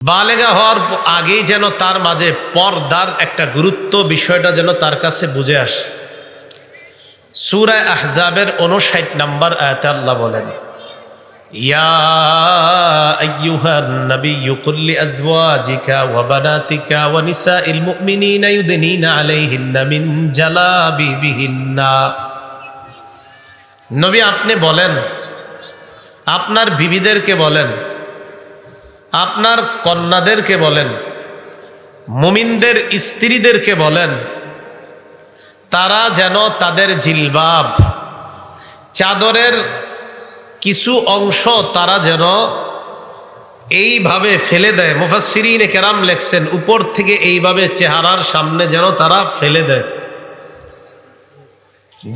বালেগা হওয়ার আগেই যেন তার মাঝে পর্দার একটা গুরুত্ব বিষয়টা যেন তার কাছে বুঝে আসে। সূরা আহজাবের ৫৯ নম্বর আয়াতে আল্লাহ বলেন, ইয়া আইয়ুহান নাবিয়্যু কুল লিআজওয়াজিকা ওয়া বানাতিকা ওয়া নিসাইল মুমিনিনা ইউদনিনা আলাইহিন্না মিন জালাবিবিহিন্না। নবী আপনি বলেন, আপনার বিবিদেরকে বলেন, আপনার কন্যাদেরকে বলেন, মুমিনদের স্ত্রীদেরকে বলেন, তারা যেন তাদের জিলবাব চাদরের কিছু অংশ তারা যেন এইভাবে ফেলে দেয়। মুফাসসিরিনে কেরাম লেখছেন উপর থেকে এইভাবে চেহারার সামনে যেন তারা ফেলে দেয়।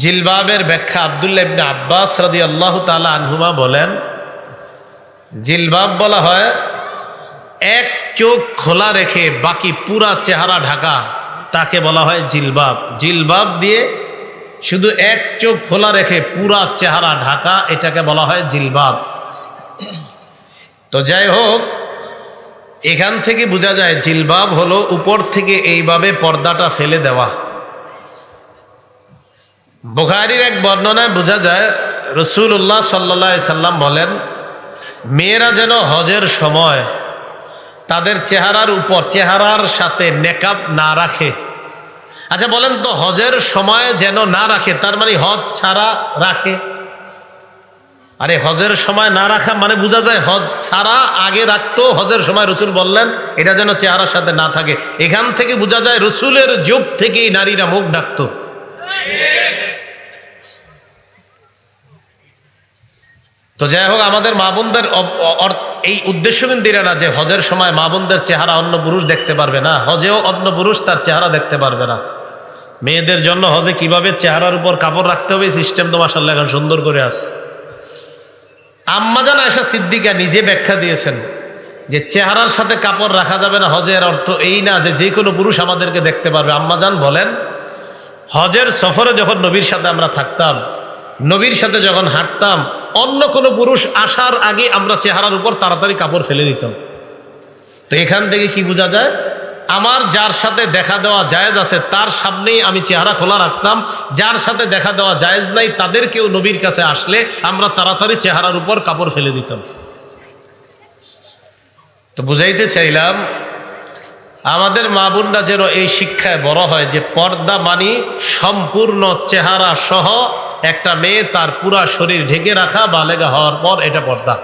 জিলবাবের ব্যাখ্যা আব্দুল্লাহ ইবনে আব্বাস রাদিয়াল্লাহু তাআলা আনহুমা বলেন, জিলবাব বলা হয় এক চোখ খোলা রেখে বাকি পুরা চেহারা ঢাকা, তাকে বলা হয় জিলবাব। জিলবাব দিয়ে শুধু এক চোখ খোলা রেখে পুরা চেহারা ঢাকা, এটাকে বলা হয় জিলবাব। তো যাই হোক, এখান থেকে বোঝা যায় জিলবাব হলো উপর থেকে এইভাবে পর্দাটা ফেলে দেওয়া। বুখারীর এক বর্ণনায় বোঝা যায় রাসূলুল্লাহ সাল্লাল্লাহু আলাইহি সাল্লাম বলেন, মেয়েরা যেন হজের সময় তাদের চেহারার উপর চেহারার সাথে নেকাব না রাখে। আচ্ছা বলেন তো, হজের সময় যেন না রাখে তার মানে হজ ছাড়া রাখে? আরে হজের সময় না রাখা মানে বোঝা যায় হজ ছাড়া আগে রাখতো, হজের সময় রসুল বললেন এটা যেন চেহারার সাথে না থাকে। এখান থেকে বোঝা যায় রসুলের যুগ থেকেই নারীরা মুখ ঢাকতো। তো যাই হোক, আমাদের মা বোনদের এই উদ্দেশ্য কিন্তু এটা না যে হজের সময় মা বোনদের চেহারা অন্য পুরুষ দেখতে পারবে না, হজেও অন্য পুরুষ তার চেহারা দেখতে পারবে না। মেয়েদের জন্য হজে কিভাবে চেহারার উপর কাপড় রাখতে হবে সিস্টেম তো মাশাআল্লাহ এখন সুন্দর করে আছে। আম্মাজান আয়েশা সিদ্দিকা নিজে ব্যাখ্যা দিয়েছেন যে চেহারার সাথে কাপড় রাখা যাবে না, হজের অর্থ এই না যে যে কোনো পুরুষ আমাদেরকে দেখতে পারবে। আম্মাজান বলেন, হজের সফরে যখন নবীর সাথে আমরা থাকতাম, নবীর সাথে যখন হাঁটতাম, অন্য কোনো পুরুষ আসার আগে আমরা চেহারার উপর তাড়াতাড়ি কাপড় ফেলে দিতাম। তো এখান থেকে কি বোঝা যায়, আমার যার সাথে দেখা দেওয়া জায়েজ আছে তার সামনেই আমি চেহারা খোলা রাখতাম, যার সাথে দেখা দেওয়া জায়েজ নাই তাদেরকেও নবীর কাছে আসলে আমরা তাড়াতাড়ি চেহারার উপর কাপড় ফেলে দিতাম। তো বুঝাইতে চাইলাম আমাদের মা বোনরা যেন এই শিক্ষায় বড় হয় যে পর্দা মানি সম্পূর্ণ চেহারা সহ একটা মেয়ে তার পুরা শরীর ঢেকে রাখা, বালেগা হওয়ার পর এটা পর্দা।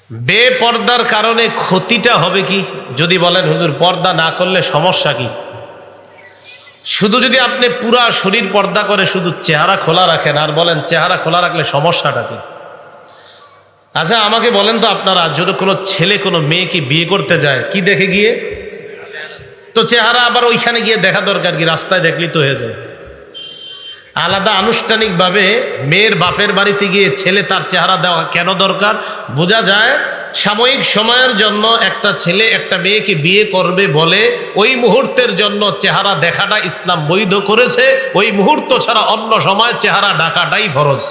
বেপর্দার কারণে ক্ষতিটা হবে কি? যদি বলেন হুজুর পর্দা না করলে সমস্যা কি, শুধু যদি আপনি পুরা শরীর পর্দা করে শুধু চেহারা খোলা রাখেন আর বলেন চেহারা খোলা রাখলে সমস্যাটা কি? আচ্ছা আমাকে বলেন তো, আপনারা যদি কোনো ছেলে কোনো মেয়েকে বিয়ে করতে যায় কি দেখে গিয়ে? তো চেহারা আবার ওইখানে গিয়ে দেখা দরকার কি? রাস্তায় দেখলেই তো হয়ে যায়। আলাদা আনুষ্ঠানিকভাবে মেয়ের বাপের বাড়িতে গিয়ে ছেলে তার চেহারা দেওয়া কেন দরকার? বোঝা যায় সাময়িক সময়ের জন্য একটা ছেলে একটা মেয়েকে বিয়ে করবে বলে ওই মুহূর্তের জন্য চেহারা দেখাটা ইসলাম বৈধ করেছে। ওই মুহূর্ত ছাড়া অন্য সময় চেহারা ঢাকাটাই ফরজ।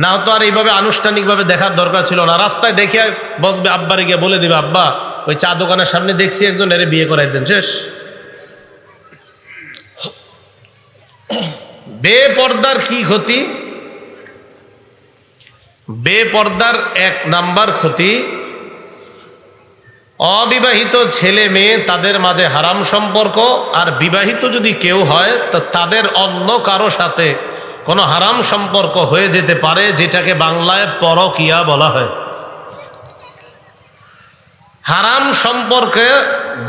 না তো আর এইভাবে আনুষ্ঠানিকভাবে দেখার দরকার ছিল না। রাস্তায় দেখে বসবে, আব্বারে গিয়ে বলে দিবে, আব্বা ওই চা দোকানের সামনে দেখছি একজন, এর বিয়ে করাই দেন, শেষ। বেপর্দার কি ক্ষতি? বেপর্দার এক নাম্বার ক্ষতি, অবিবাহিত ছেলে মেয়ে তাদের মাঝে হারাম সম্পর্ক, আর বিবাহিত যদি কেউ হয় তো তাদের অন্য কারো সাথে কোনো হারাম সম্পর্ক হয়ে যেতে পারে, যেটাকে বাংলায় পরকিয়া বলা হয়। হারাম সম্পর্কে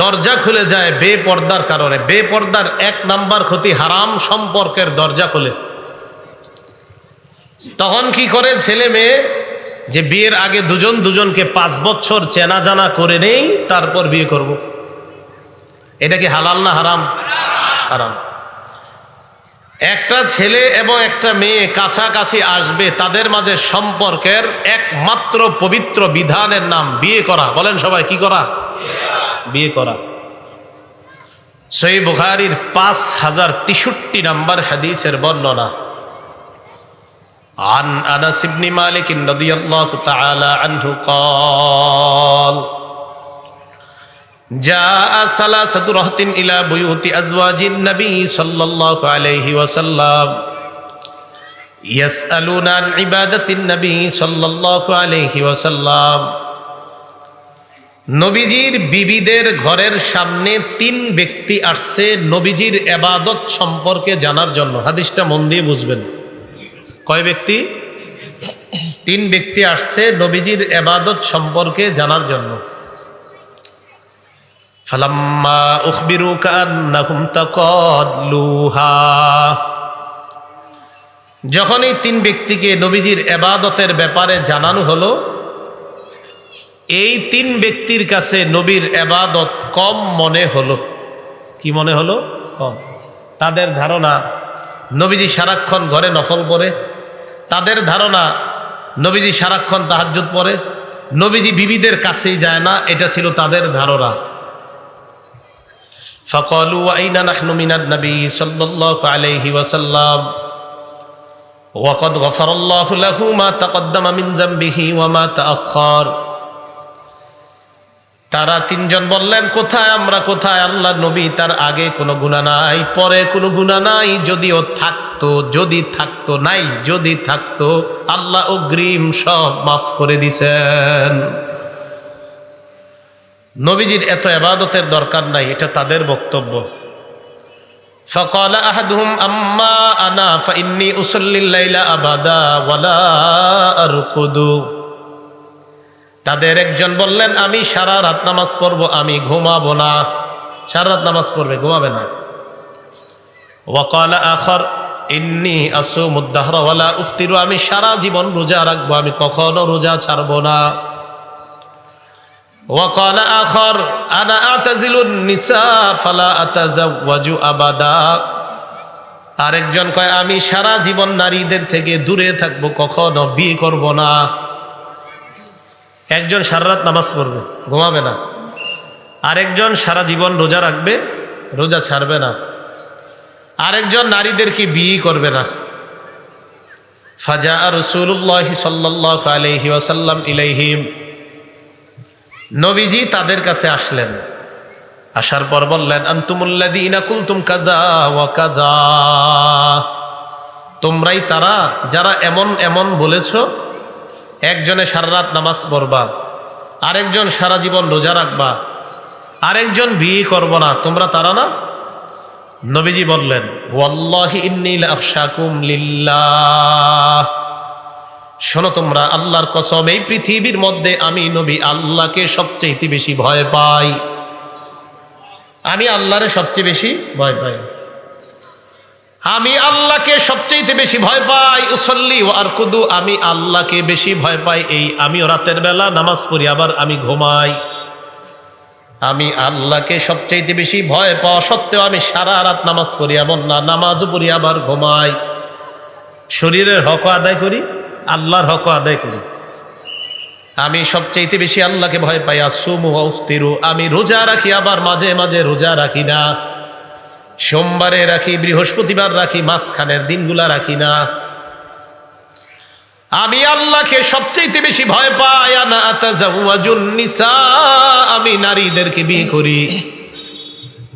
দরজা খুলে যায় বেপর্দার কারণে। বেপর্দার এক নাম্বার ক্ষতি, হারাম সম্পর্কের দরজা খুলে। তখন কি করে ছেলে মেয়ে যে বিয়ের আগে দুজন দুজনকে 5 বছর চেনা জানা করে নেই, তারপর বিয়ে করব। এটা কি হালাল না হারাম? হারাম। একটা ছেলে এবং একটা মেয়ে কাছাকাছি আসবে, তাদের মাঝে সম্পর্কের একমাত্র পবিত্র বিধানের নাম বিয়ে করা। বলেন সবাই, কি করা? বিয়ে করা। সহিহ বুখারীর 5063 নম্বর হাদিসের বর্ণনা, عن أنس بن مالك رضي الله تعالى عنه قال جاء ثلاثة رهط إلى بيوت أزواج النبي صلى الله عليه وسلم يسألون عن عبادة النبي صلى الله عليه وسلم নবীজির বিবিদের ঘরের সামনে তিন ব্যক্তি আসছে নবীজির ইবাদত সম্পর্কে জানার জন্য। হাদিসটা মন দিয়ে বুঝবেন। কয় ব্যক্তি? তিন ব্যক্তি আসছে নবীজির ইবাদত সম্পর্কে জানার জন্য। ফালাম্মা উখবিরু কান্নাহুম তাকাদলুহা, যখন এই তিন ব্যক্তিকে নবীজির ইবাদতের ব্যাপারে জানানো হলো, এই তিন ব্যক্তির কাছে নবীর ইবাদত কম মনে হলো। কি মনে হলো? কম। তাদের ধারণা নবীজি সারাক্ষণ ঘরে নফল পড়ে, তাদের ধারণা নবীজি সারাক্ষণ তাহাজ্জুদ পড়ে, নবীজি বিবিদের কাছেই যায় না, এটা ছিল তাদের ধারণা। ফাকালু আইনা নাহনু মিনান নবী সাল্লাল্লাহু আলাইহি ওয়াসাল্লাম ওয়া ক্বাদ গফারাল্লাহু লাহু মা তাকদ্দামা মিন যামবিহি ওয়া মা তাআখার। তারা তিনজন বললেন, কোথায় আমরা, কোথায় আল্লাহ নবী? তার আগে কোনো গুনাহ নাই, পরে কোনো গুনাহ নাই। যদিও থাকতো, যদি থাকতো, নাই যদি থাকতো, আল্লাহ অগ্রিম সব মাফ করে দিছেন। নবীজির এত ইবাদতের দরকার নাই, এটা তাদের বক্তব্য। ফাকালা আহাদুহুম আম্মা আনা ফাইন্নী উসাল্লিল লাইলা আবাদা ওয়ালা আরকুদু। তাদের একজন বললেন, আমি সারা রাত নামাজ পড়বো, আমি ঘুমাবো না। সারা রাত নামাজ পড়বে, ঘুমাবে না। ওয়াকালা আখার ইন্নী আসুমুদ দাহরা ওয়ালা উফতিরু, আমি সারা জীবন রোজা রাখবো, আমি কখনো রোজা ছাড়বো না। ওয়াকালা আখার আনা আতাজিলুন নিসা ফালা আতাজাওয়াজু আবাদা। আরেকজন কয়, আমি সারা জীবন নারীদের থেকে দূরে থাকবো, কখনো বিয়ে করব না। একজন সারা রাত নামাজ পড়বে, ঘুমাবে না। আরেকজন সারা জীবন রোজা রাখবে, রোজা ছাড়বে না। আরেকজন নারীদেরকে বিয়ে করবে না। ফাজা রাসূলুল্লাহ সাল্লাল্লাহু আলাইহি ওয়াসাল্লাম ইলাইহিম, নবীজি তাদের কাছে আসলেন। আসার পর বললেন, আনতুমুল্লাযীনা কুলতুম কাযা ওয়া কাযা, তোমরাই তারা যারা এমন এমন বলেছো। একজনে সারা রাত নামাজ পড়বা, আরেকজন সারা জীবন রোজা রাখবা, আরেকজন বিয়ে করব না, তোমরা তারা না? নবীজি বললেন, ওয়াল্লাহি ইন্নী লাআখশাকুম লিল্লাহ, শোনো তোমরা, আল্লাহর কসম, এই পৃথিবীর মধ্যে আমি নবী আল্লাহকে সবচেয়ে বেশি ভয় পাই। আমি আল্লাহরে সবচেয়ে বেশি ভয় পাই, আমি আল্লাহকে সবচেয়ে বেশি ভয় পাই। উসল্লি ওয়া আরকুদু, আমি আল্লাহকে বেশি ভয় পাই। এই আমিও রাতের বেলা নামাজ পড়ি, আবার আমি ঘুমাই। আমি আল্লাহকে সবচেয়ে বেশি ভয় পাওয়া সত্ত্বেও আমি সারা রাত নামাজ পড়ি, এমন না, নামাজও পড়ি আবার ঘুমাই। শরীরের হক আদায় করি, আল্লাহর হক আদায় করি। আমি সবচেয়ে বেশি আল্লাহকে ভয় পাই। আসুমু ওয়া উফতিরু, আমি রোজা রাখি, আবার মাঝে মাঝে রোজা রাখি না। সোমবারে রাখি, বৃহস্পতিবার রাখি, মাঝখানের দিনগুলা রাখি না। আমি আল্লাহকে সবচেয়ে বেশি ভয় পাই। আনা আতাজাওয়াজুন নিসা, আমি নারীদেরকে বিয়ে করি।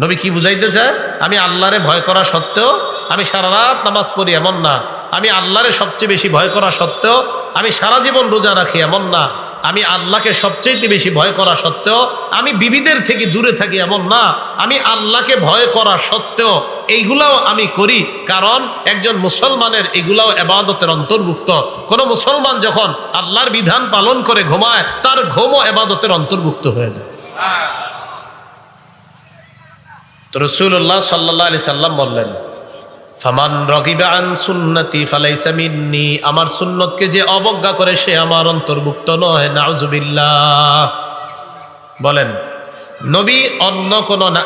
নবী কি বুঝাইতে চায়? আমি আল্লাহরে ভয় করা সত্ত্বেও আমি সারা রাত নামাজ পড়ি, এমন না। আমি আল্লাহরে সবচেয়ে বেশি ভয় করা সত্ত্বেও আমি সারা জীবন রোজা রাখি, এমন না। আমি আল্লাহকে সবচেয়ে বেশি ভয় করা সত্ত্বেও আমি বিবিদের থেকে দূরে থাকি, এমন না। আমি আল্লাহকে ভয় করা সত্ত্বেও এইগুলাও আমি করি, কারণ একজন মুসলমানের এগুলাও ইবাদতের অন্তর্ভুক্ত। কোন মুসলমান যখন আল্লাহর বিধান পালন করে ঘুমায়, তার ঘুমও ইবাদতের অন্তর্ভুক্ত হয়ে যায়। তো রাসূলুল্লাহ সাল্লাল্লাহু আলাইহি সাল্লাম বললেন, ফামান রাগিবা আন সুন্নতি ফালাইসা মিন্নি, আমার সুন্নতকে যে অবজ্ঞা করে সে আমার অন্তর্ভুক্ত নয়। নাউজুবিল্লাহ। বলেন, নবী অন্য কোন না।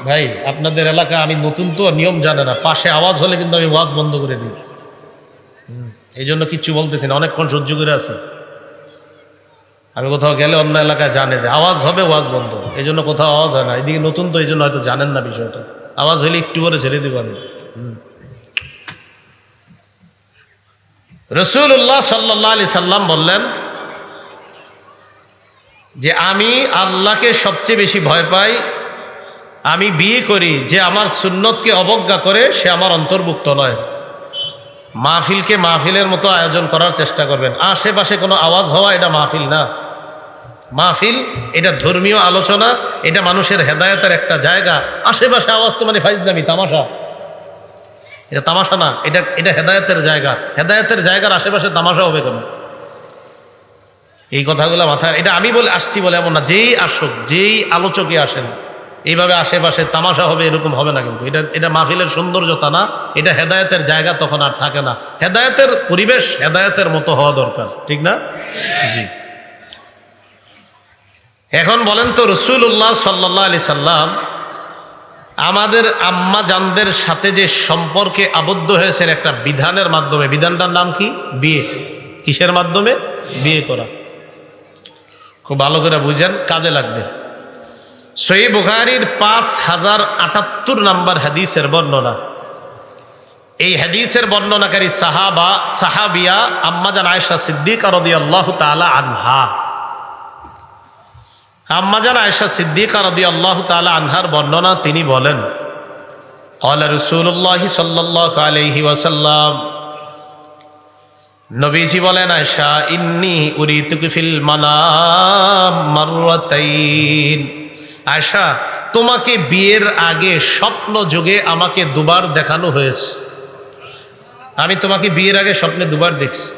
ভাই, আপনাদের এলাকায় আমি নতুন তো, নিয়ম জানে না, পাশে আওয়াজ হলে কিন্তু আমি ওয়াজ বন্ধ করে দিই। এই জন্য কিচ্ছু বলতেছি না, অনেকক্ষণ সহ্য করে আছে। আমি কোথাও গেলে অন্য এলাকায় জানে যে আওয়াজ হবে, ওয়াজ বন্ধ, এই জন্য কোথাও আওয়াজ হয় না। এদিকে নতুন তো, এই জন্য হয়তো জানেন না বিষয়টা। আওয়াজ হলে একটু করে ছেড়ে দিব আমি। রাসূলুল্লাহ সাল্লাল্লাহু আলাইহি সাল্লাম বললেন যে আমি আল্লাহকে সবচেয়ে বেশি ভয় পাই, আমি বিয়ে করি, যে আমার সুন্নতকে অবজ্ঞা করে সে আমার অন্তর্ভুক্ত নয়। মাহফিলকে মাহফিলের মতো আয়োজন করার চেষ্টা করবেন। আশেপাশে কোনো আওয়াজ হওয়া এটা মাহফিল না। মাহফিল এটা ধর্মীয় আলোচনা, এটা মানুষের হেদায়েতের একটা জায়গা। আশেপাশে আওয়াজ তো মানে ফাইজলামি, তামাশা। এটা তামাশা না, এটা হেদায়েতের জায়গা। হেদায়েতের জায়গার আশেপাশে তামাশা হবে কেন? এই কথাগুলো মাথায়, এটা আমি বলে আসছি বলে এমন না। যেই আসুক, যেই আলোচকে আসেন, এইভাবে আশেপাশে তামাশা হবে এরকম হবে না। কিন্তু এটা মাহফিলের সৌন্দর্যতা না, এটা হেদায়েতের জায়গা তখন আর থাকে না। হেদায়েতের পরিবেশ হেদায়েতের মতো হওয়া দরকার, ঠিক না? জি। এখন বলেন তো, রাসূলুল্লাহ সাল্লাল্লাহু আলাইহি সাল্লাম আমাদের আম্মা জানদের সাথে যে সম্পর্কে আবদ্ধ হয়েছেন একটা বিধানের মাধ্যমে, বিধানটার নাম কি? বিয়ে। কিসের মাধ্যমে? বিয়ে করা। খুব ভালো করে বুঝেন, কাজে লাগবে। সহিহ বুখারীর 5078 নম্বর হাদিসের বর্ণনা। এই হাদিসের বর্ণনাকারী সাহাবিয়া আম্মাজান আয়েশা সিদ্দিকা রাদিয়াল্লাহু তাআলা আনহা। আম্মাজান আয়েশা সিদ্দিকা রাদিয়াল্লাহু তাআলা আনহার বর্ণনা, তিনি বলেন, ক্বালা রাসূলুল্লাহ সাল্লাল্লাহু আলাইহি ওয়াসাল্লাম, নবীজি বলেন, আয়েশা, ইন্নী উরিতুকি ফিল মানাম মাররাতাইন। আয়েশা, তোমাকে বিয়ের আগে স্বপ্ন যোগে আমাকে দুবার দেখানো হয়েছে। আমি তোমাকে বিয়ের আগে স্বপ্নে দুবার দেখছি।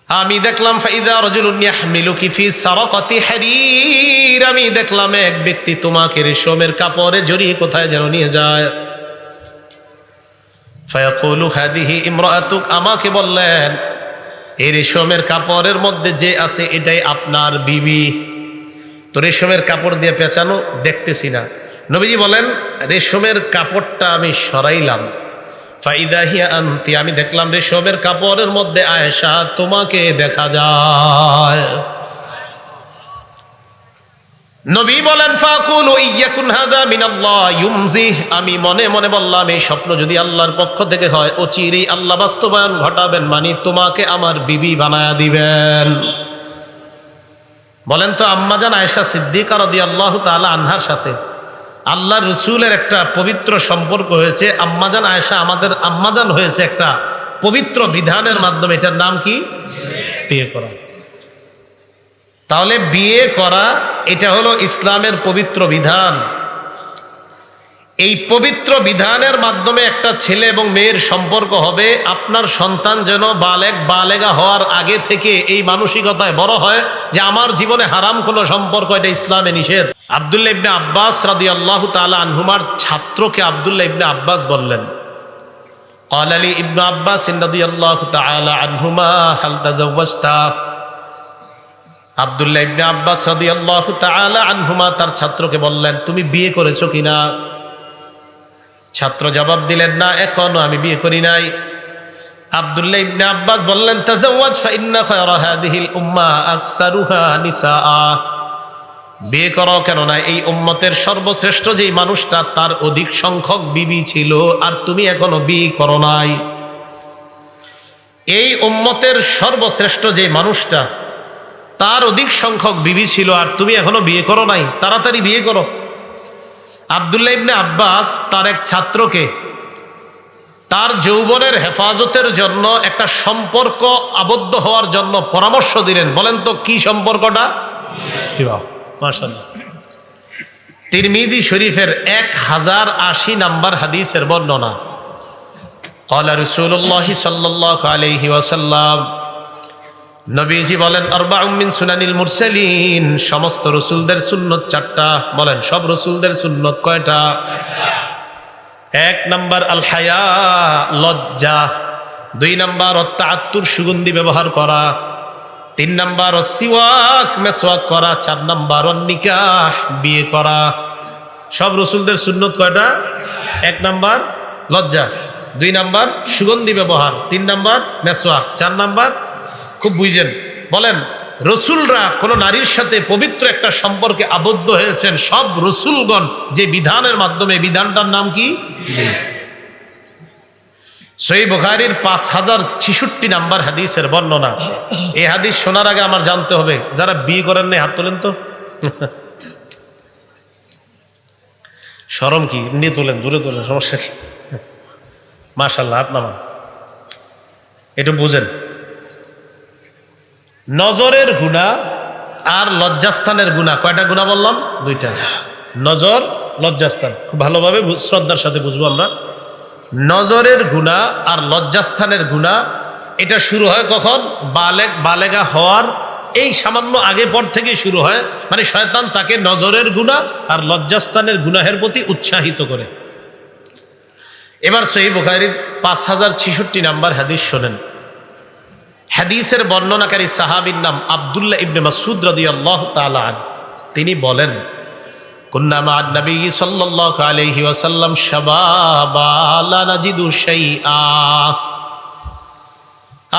আমি দেখলাম ফাইদা রাজুলুন ইয়াহমিলুকি ফি সারাকাতি হারির, আমি দেখলাম এক ব্যক্তি তোমাকে রেশমের কাপড়ে জড়িয়ে কোথায় যেন নিয়ে যায়। ফায়াকুলু হাদিহি ইমরাআতুক, আমাকে বললেন এই রেশমের কাপড়ের মধ্যে যে আছে এটাই আপনার বিবি। তো রেশমের কাপড় দিয়ে পেঁচানো, দেখতেছি না। নবীজি বলেন, রেশমের কাপড়টা আমি সরাইলাম, ফাইদা হিয়া আনতি, আমি দেখলাম রেশমের কাপড়ের মধ্যে আয়েশা তোমাকে দেখা যায়। নবী বলেন, ফাকুলু ইয়াকুন হাদা মিনাল্লাহ ইউমজিহ, আমি মনে মনে বললাম এই স্বপ্ন যদি আল্লাহর পক্ষ থেকে হয়, অচিরেই আল্লাহ বাস্তবায়ন ঘটাবেন, মানে তোমাকে আমার বিবি বানায়া দিবেন। বলেন তো, আম্মাজান আয়েশা সিদ্দিকা রাদিয়াল্লাহু তাআলা আনহার সাথে আল্লাহর রাসূলের একটা পবিত্র সম্পর্ক হয়েছে। আম্মাজান আয়েশা আমাদের আম্মাজান হয়েছে একটা পবিত্র বিধানের মাধ্যমে। এটার নাম কি? বিয়ে করা। তাহলে বিয়ে করা এটা হলো ইসলামের পবিত্র বিধান। এই পবিত্র বিধানের মাধ্যমে একটা ছেলে এবং মেয়ের সম্পর্ক হবে। আপনার সন্তান যেন বালেগা হওয়ার আগে থেকে এই মানসিকতায় বড় হয় যে আমার জীবনে হারাম কোনো সম্পর্ক, এটা ইসলামে নিষেধ। আব্দুল্লাহ ইবনে আব্বাস রাদিয়াল্লাহু তাআলা আনহুমার ছাত্রকে আব্দুল্লাহ ইবনে আব্বাস বললেন, ক্বালা লি ইবনে আব্বাস রাদিয়াল্লাহু তাআলা আনহুমা হাল তাযাওয়াজতা। আব্দুল্লাহ ইবনে আব্বাস রাদিয়াল্লাহু তাআলা আনহুমা তার ছাত্রকে বললেন, তুমি বিয়ে করেছো কিনা? ছাত্র জবাব দিলেন, না, এখনো আমি বিয়ে করি নাই। আব্দুল্লাহ ইবনে আব্বাস বললেন, তাযাওয়াজ ফা ইন্না খায়রা হাদিহিল উম্মাহ আকসারুহা নিসা। বিয়ে করো, কেননা এই উম্মতের সর্বশ্রেষ্ঠ যেই মানুষটা তার অধিক সংখ্যক বিবি ছিল, আর তুমি এখনো বিয়ে করো নাই। এই উম্মতের সর্বশ্রেষ্ঠ যে মানুষটা তার অধিক সংখ্যক বিবি ছিল, আর তুমি এখনো বিয়ে করো নাই, তাড়াতাড়ি বিয়ে করো। আব্দুল্লাহ ইবনে আব্বাস তার এক ছাত্রকে তার যৌবনের হেফাজতের জন্য একটা সম্পর্ক আবদ্ধ হওয়ার জন্য পরামর্শ দিলেন। বলেন তো কি সম্পর্কটা? মাশাআল্লাহ, তিরমিজি শরীফের 1080 নম্বর হাদিসের বর্ণনা। ক্বালা রাসূলুল্লাহ সাল্লাল্লাহু আলাইহি ওয়াসাল্লাম, নবীজি বলেন, আরবাউম মিন সুনানিল মুরসালিন, সমস্ত রাসূলদের সুন্নত 4টা। বলেন, সব রাসূলদের সুন্নত কয়টা? 1 নাম্বার আল হায়া, লজ্জা। 2 নাম্বার আত-তাআত্তুর, সুগন্ধি ব্যবহার করা। 3 নাম্বার সিওয়াক, মেসওয়াক করা। 4 নাম্বার নিকাহ, বিয়ে করা। সব রাসূলদের সুন্নত কয়টা? 1 নাম্বার লজ্জা, 2 নাম্বার সুগন্ধি ব্যবহার, 3 নাম্বার মেসওয়াক, 4 নাম্বার, খুব বুঝেন, বলেন রসুলরা কোন নারীর সাথে পবিত্র একটা সম্পর্কে আবদ্ধ হয়েছেন সব রসুলগণ যে বিধানের মাধ্যমে, বিধানটার নাম কি? সহিহ বুখারীর 5066 নাম্বার হাদিসের বর্ণনা। এই হাদিস শোনার আগে আমার জানতে হবে, যারা বিয়ে করেন নাই হাত তোলেন তো। শরম কি, এমনি তোলেন, জোরে তোলেন, সমস্যা কি? মাশাআল্লাহ, হাত নামান। একটু বুঝেন, নজরের গুনাহ আর লজ্জাস্থানের গুনাহ, কয়টা গুনাহ বললাম? দুইটা। নজর, লজ্জাস্থান। খুব ভালোভাবে শ্রদ্ধার সাথে বুঝবো আমরা। নজরের গুনাহ আর লজ্জাস্থানের গুনাহ, এটা শুরু হয় কখন? বালেগা হওয়ার এই সামান্য আগে পর থেকে শুরু হয়। মানে শয়তান তাকে নজরের গুনাহ আর লজ্জাস্থানের গুনাহের প্রতি উৎসাহিত করে। এবার সহিহ বুখারীর 5066 নাম্বার হাদিস শোনেন। হাদিসের বর্ণনাকারী সাহাবীর নাম আব্দুল্লাহ ইবনে মাসউদ রাদিয়াল্লাহু তাআলা আনহু। তিনি বলেন, কুন্না মা'আন নবী সাল্লাল্লাহু আলাইহি ওয়াসাল্লাম শাবাবা লা নাজিদু শাইআ।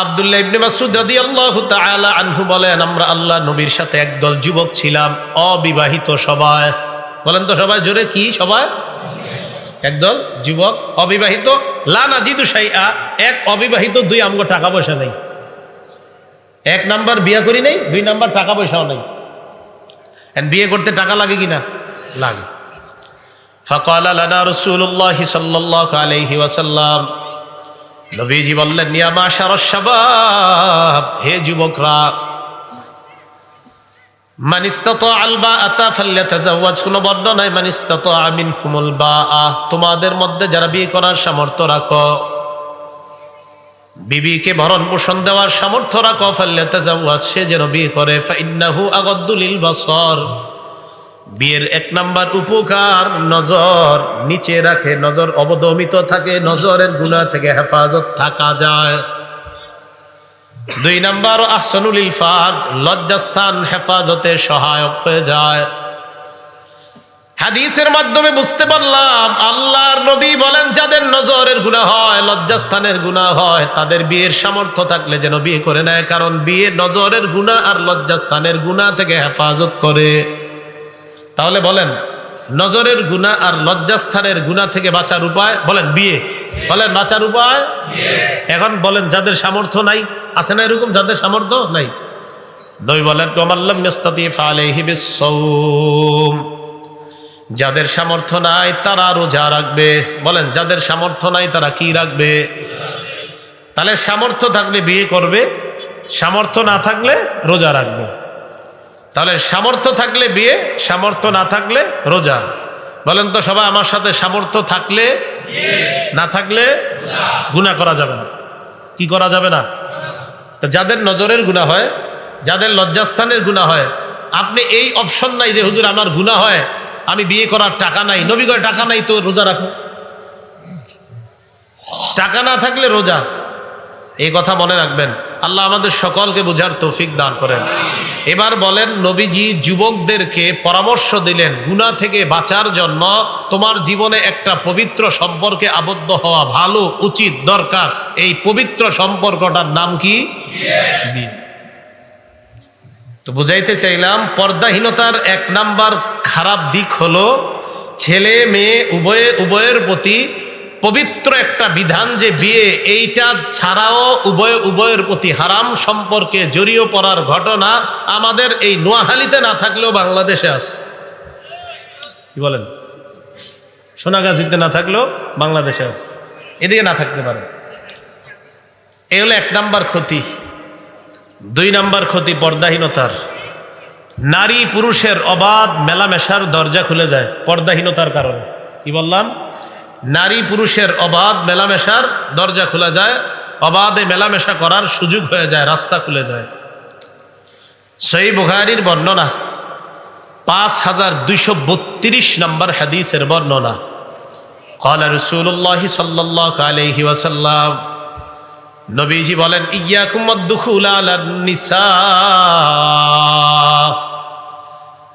আব্দুল্লাহ ইবনে মাসউদ রাদিয়াল্লাহু তাআলা আনহু বলেন, আমরা আল্লাহ নবীর সাথে একদল যুবক ছিলাম, অবিবাহিত সবাই। বলেন তো সবাই জোরে, কি সবাই? একদল যুবক অবিবাহিত। লা নাজিদু শাইআ, এক অবিবাহিত, দুই আমগো টাকা পয়সা নেই। এক নাম্বার বিয়ে করি নাই, দুই নাম্বার টাকা পয়সাও নাই। বিয়ে করতে টাকা লাগে কিনা? লাগে। ফাকালা লানা রাসূলুল্লাহ সাল্লাল্লাহু আলাইহি ওয়াসাল্লাম, নবীজি বললেন, ইয়া মাশারাশ শাবাব, হে যুবকরা, মান ইসতাতাআল বাআতা ফালইয়াতাযাওয়াজ। কোন বর্ণনায় মান ইসতাতাআ মিনকুমুল বাআ, তোমাদের মধ্যে যারা বিয়ে করার সামর্থ্য রাখো, বিবিকে ভরণ পোষণ দেওয়ার সামর্থ্য রাখো, ফালইয়াতাযাওয়াজ, সে যেন বিয়ে করে। ফাইন্নাহু আগাদ্দু লিল বাসার, বিয়ের এক নাম্বার উপকার নজর নিচে রাখে, নজর অবদমিত থাকে, নজরের গুনাহ থেকে হেফাজত থাকা যায়। দুই নাম্বার আহসানুল লিল ফারজ, লজ্জাস্থান হেফাজতে সহায়ক হয়ে যায়। হাদিসের মাধ্যমে বুঝতে পারলাম আল্লাহর নবী বলেন, যাদের নজরের গুনাহ হয়, লজ্জাস্থানের গুনাহ হয়, তাদের বিয়ের সামর্থ্য থাকলে যেন বিয়ে করে নেয়, কারণ বিয়ে নজরের গুনাহ আর লজ্জাস্থানের গুনাহ থেকে হেফাজত করে। তাহলে বলেন, নজরের গুনাহ আর লজ্জাস্থানের গুনাহ থেকে বাঁচার উপায় বলেন বিয়ে। বলেন বাঁচার উপায়। এখন বলেন, যাদের সামর্থ্য নাই, আছে না এরকম যাদের সামর্থ্য নাই? নবী বলেন, ওয়ামাল্লাম ইস্তাতি ফালাইহি বিসসাওম, যাদের সামর্থ্য নাই তারা রোজা রাখবে। বলেন, যাদের সামর্থ্য নাই তারা কি রাখবে? তাহলে সামর্থ্য থাকলে বিয়ে করবে, সামর্থ্য না থাকলে রোজা রাখবে। তাহলে সামর্থ্য থাকলে বিয়ে, সামর্থ্য না থাকলে রোজা। বলেন তো সবাই আমার সাথে, সামর্থ্য থাকলে, না থাকলে গুনাহ করা যাবে না। কি করা যাবে না? তো যাদের নজরের গুনাহ হয়, যাদের লজ্জাস্থানের গুনাহ হয়, আপনি এই অপশন নাই যে হুজুর আমার গুনাহ হয়, আমি বিয়ে করার টাকা নাই। নবী কয় টাকা নাই তো রোজা রাখো। টাকা না থাকলে রোজা, এই কথা মনে রাখবেন। আল্লাহ আমাদের সকলকে বুঝার তৌফিক দান করেন। এবার বলেন, নবীজি যুবকদেরকে পরামর্শ দিলেন গুনাহ থেকে বাঁচার জন্য, তোমার জীবনে একটা পবিত্র সম্পর্কে আবদ্ধ হওয়া ভালো, উচিত, দরকার। এই পবিত্র সম্পর্কটার নাম কি? বিয়ে। তো বুঝাইতে চাইলাম, পর্দাহীনতার এক নাম্বার খারাপ দিক হলো ছেলে মেয়ে উভয়ের প্রতি পবিত্র একটা বিধান যে বিয়ে, এইটা ছাড়াও উভয়ের প্রতি হারাম সম্পর্কে জড়িয়ে পড়ার ঘটনা আমাদের এই নোয়াখালীতে না থাকলেও বাংলাদেশে আছে। কি বলেন? সোনাগাজীতে না থাকলেও বাংলাদেশে আছে, এদিকে না থাকতে পারে। এই হলো এক নাম্বার ক্ষতি। দুই নাম্বার ক্ষতি পর্দাহীনতার, নারী পুরুষের অবাধ মেলামেশার দরজা খুলে যায় পর্দাহীনতার কারণে। কি বললাম? নারী পুরুষের অবাধ মেলামেশার দরজা খুলে যায়, অবাধে মেলামেশা করার সুযোগ হয়ে যায়, রাস্তা খুলে যায়। সহিহ বুখারীর বর্ণনা 5232 নম্বর হাদিসের বর্ণনা। ক্বালা রাসূলুল্লাহ সাল্লাল্লাহু আলাইহি ওয়াসাল্লাম, নবীজি বলেন, ইয়াকুম আদ-দুখুল আলান নিসা,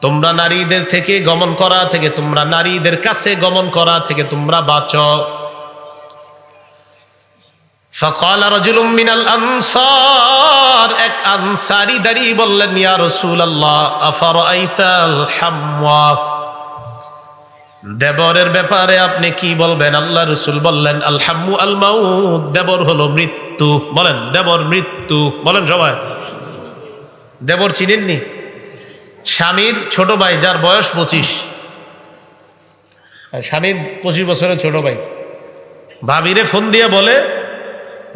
তোমরা নারীদের থেকে গমন করা থেকে, তোমরা নারীদের কাছে গমন করা থেকে তোমরা বাঁচো। ফাকাল রাজুলুম মিনাল আনসার, এক আনসারী দাঁড়িয়ে বললেন, ইয়া রাসূলুল্লাহ আফারাআইতাল হামওয়া, দেবরের ব্যাপারে আপনি কি বলবেন? আল্লাহ রসুল বললেন আল হাম্মু আল মাউত, দেবর হলো মৃত্যু। বলেন দেবর মৃত্যু, বলেন সবাই। দেবর চিনেননি? স্বামীর ছোট ভাই যার বয়স 25, স্বামীর 25 বছরের ছোট ভাই ভাবিরে ফোন দিয়ে বলে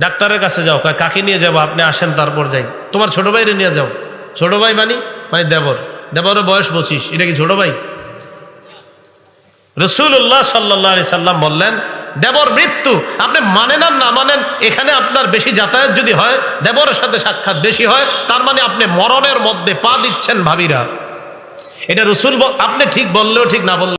ডাক্তারের কাছে যাও, কাকে নিয়ে যাবো? আপনি আসেন তারপর যাই। তোমার ছোট ভাইরে নিয়ে যাও। ছোট ভাই মানে দেবর, দেবরের বয়স 25, এটা কি ছোট ভাই? রাসূলুল্লাহ সাল্লাল্লাহু আলাইহি সাল্লাম বললেন দেবর মৃত্যু। আপনি মানেন আর না মানেন, এখানে আপনার বেশি যাতায়াত যদি হয়, দেবরের সাথে সাক্ষাৎ বেশি হয়, তার মানে আপনি মরণের মধ্যে পা দিচ্ছেন ভাবিরা। এটা রাসূল, আপনি ঠিক বললেও ঠিক, না বললেও